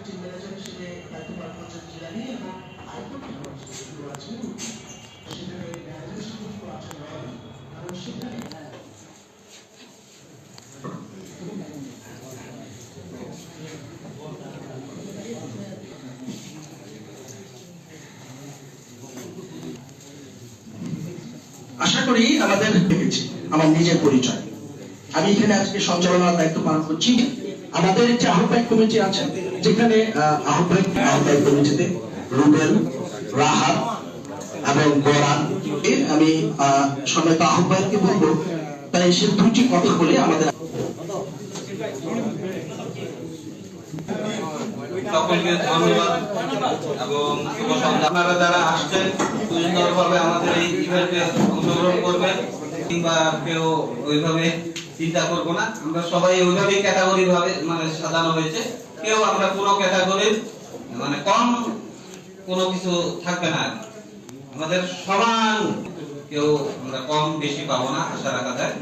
Team manager হিসেবে দায়িত্ব পালন করছেন জিলানি এবং আরেকটি আছেন সেখানে ম্যানেজার হিসেবে আছেন এবং সেখানে আশা করি আমাদের দেখেছি আমার নিজের পরিচয়। আমি এখানে আজকে সঞ্চালনার দায়িত্ব পালন করছি। আমাদের একটি আহ্বায়ক কমিটি আছে, যেখানে আহ্বায়ক কমিটিতে রুবেল, রাহাত এবং গোরান, আমি সম্মানিত আহ্বায়ককে বলবো তাই এসে দুটি কথা বলে আমাদের সকলকে ধন্যবাদ এবং শুভ সন্ধ্যা। আপনারা যারা আসছেন সুন্দরভাবে আমাদের এই ইভেন্টে অংশগ্রহণ করবেন, কিংবা কেউ ওইভাবে চিন্তা করবো না, আমরা সবাই ওইভাবেই ক্যাটাগরি ভাবে মানে সাজানো হয়েছে। কেউ আমরা কোনো ক্যাটাগরির মানে কম কোনো কিছু থাকবে না, আমাদের সমান, কেউ আমরা কম বেশি পাবো না, আশা রাখা যায়।